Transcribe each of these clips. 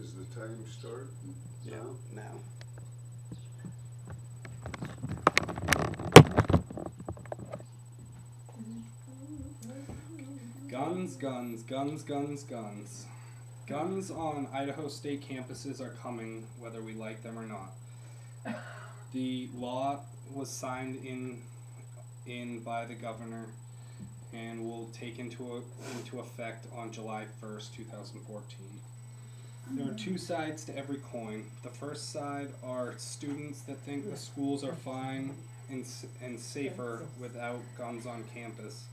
Does the time start now? Now. Guns, guns, guns, guns, guns. Guns on Idaho State campuses are coming, whether we like them or not. The law was signed in by the governor and will take into effect on July 1st, 2014. There are two sides to every coin. The first side are students that think the schools are fine and safer without guns on campus.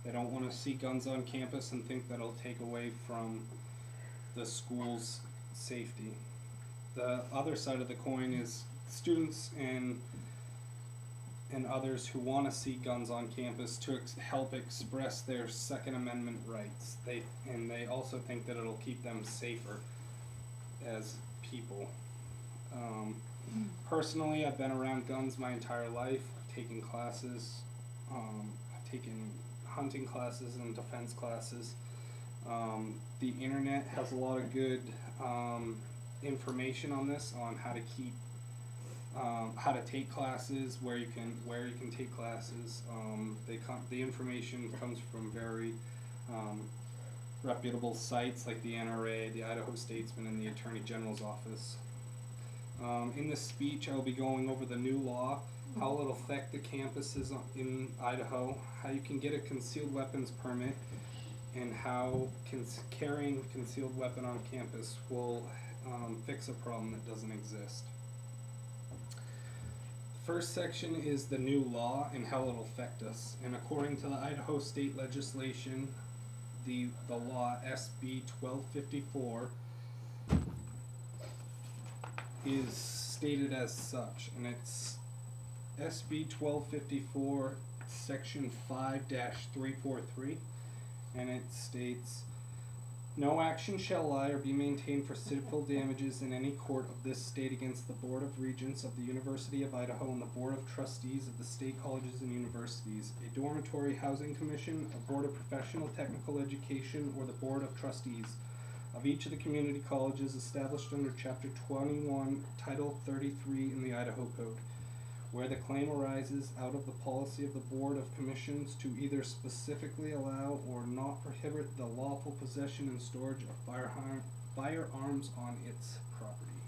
They don't want to see guns on campus and think that'll take away from the school's safety. The other side of the coin is students and others who want to see guns on campus to help express their Second Amendment rights. They also think that it'll keep them safer as people. Personally, I've been around guns my entire life. I've taken classes. I've taken hunting classes and defense classes. The internet has a lot of good information on this, on how to keep, how to take classes, where you can take classes. The information comes from very reputable sites like the NRA, the Idaho Statesman, and the Attorney General's office. In this speech, I will be going over the new law, how it'll affect the campuses in Idaho, how you can get a concealed weapons permit, and how carrying a concealed weapon on campus will fix a problem that doesn't exist. First section is the new law and how it'll affect us. And according to the Idaho state legislation, the law SB 1254 is stated as such, and it's SB 1254 section 5-343, and it states, no action shall lie or be maintained for civil damages in any court of this state against the Board of Regents of the University of Idaho and the Board of Trustees of the state colleges and universities, a dormitory housing commission, a board of professional technical education, or the Board of Trustees of each of the community colleges established under Chapter 21, Title 33 in the Idaho Code, where the claim arises out of the policy of the Board of Commissions to either specifically allow or not prohibit the lawful possession and storage of firearms on its property.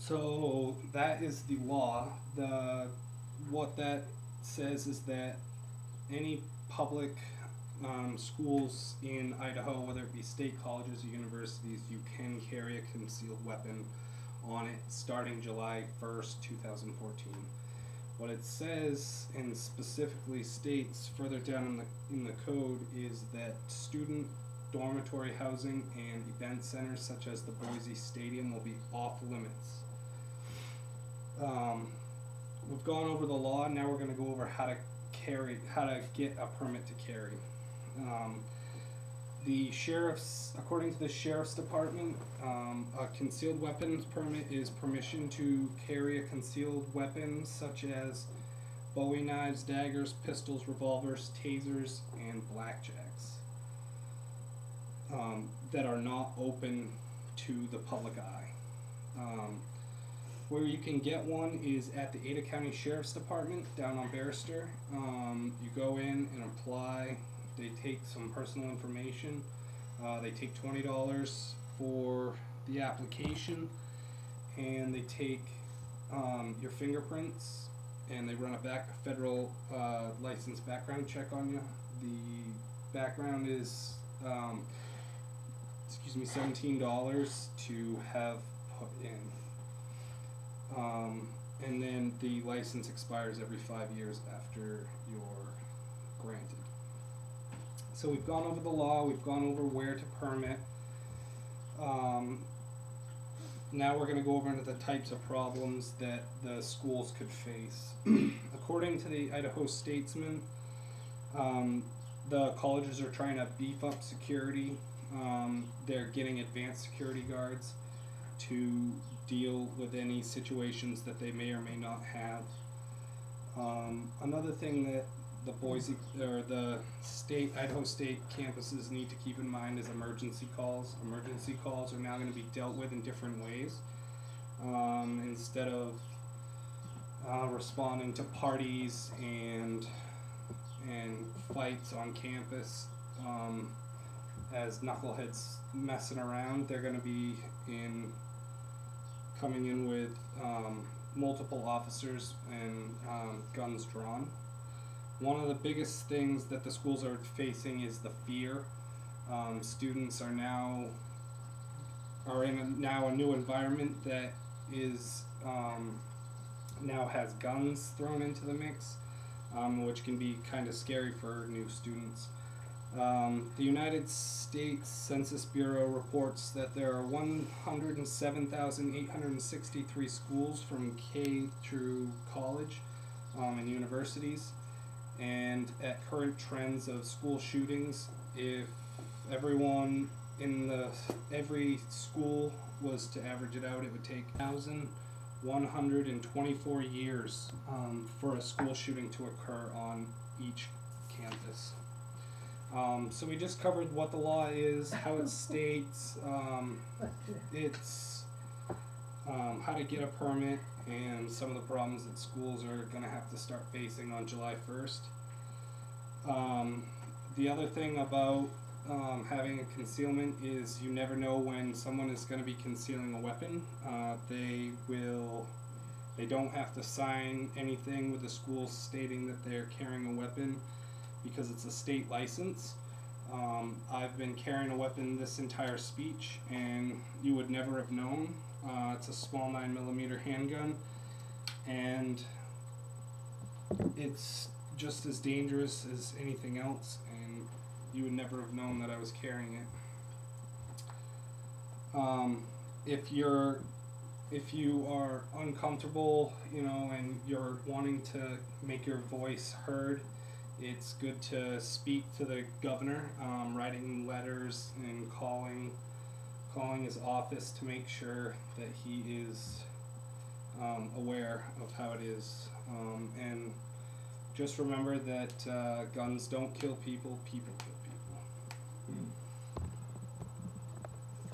So that is the law. What that says is that any public schools in Idaho, whether it be state colleges or universities, you can carry a concealed weapon on it starting July 1st, 2014. What it says and specifically states further down in the code is that student dormitory housing and event centers such as the Boise Stadium will be off limits. We've gone over the law. Now we're going to go over how to get a permit to carry. According to the sheriff's department, a concealed weapons permit is permission to carry a concealed weapon such as Bowie knives, daggers, pistols, revolvers, tasers, and blackjacks that are not open to the public eye. Where you can get one is at the Ada County Sheriff's Department down on Barrister. You go in and apply. They take some personal information. They take $20 for the application, and they take your fingerprints, and they run a federal license background check on you. The background is $17 to have put in, and then the license expires every 5 years after you're granted. So we've gone over the law, we've gone over where to permit. Now we're going to go over into the types of problems that the schools could face. According to the Idaho Statesman, the colleges are trying to beef up security. They're getting advanced security guards to deal with any situations that they may or may not have. Another thing that Boise or the Idaho State campuses need to keep in mind is emergency calls. Emergency calls are now going to be dealt with in different ways. Instead of responding to parties and fights on campus as knuckleheads messing around, they're going to be coming in with multiple officers and guns drawn. One of the biggest things that the schools are facing is the fear. Students are now in a new environment that is now has guns thrown into the mix, which can be kind of scary for new students. The United States Census Bureau reports that there are 107,863 schools from K through college and universities. And at current trends of school shootings, if everyone in every school was to average it out, it would take 1,124 years for a school shooting to occur on each campus. So we just covered what the law is, how it states, how to get a permit, and some of the problems that schools are going to have to start facing on July 1st. The other thing about having a concealment is you never know when someone is going to be concealing a weapon. They don't have to sign anything with the school stating that they're carrying a weapon because it's a state license. I've been carrying a weapon this entire speech and you would never have known. It's a small 9mm handgun, and it's just as dangerous as anything else, and you would never have known that I was carrying it. If you are uncomfortable, and you're wanting to make your voice heard, it's good to speak to the governor, writing letters and calling his office to make sure that he is aware of how it is. And just remember that guns don't kill people, people kill people.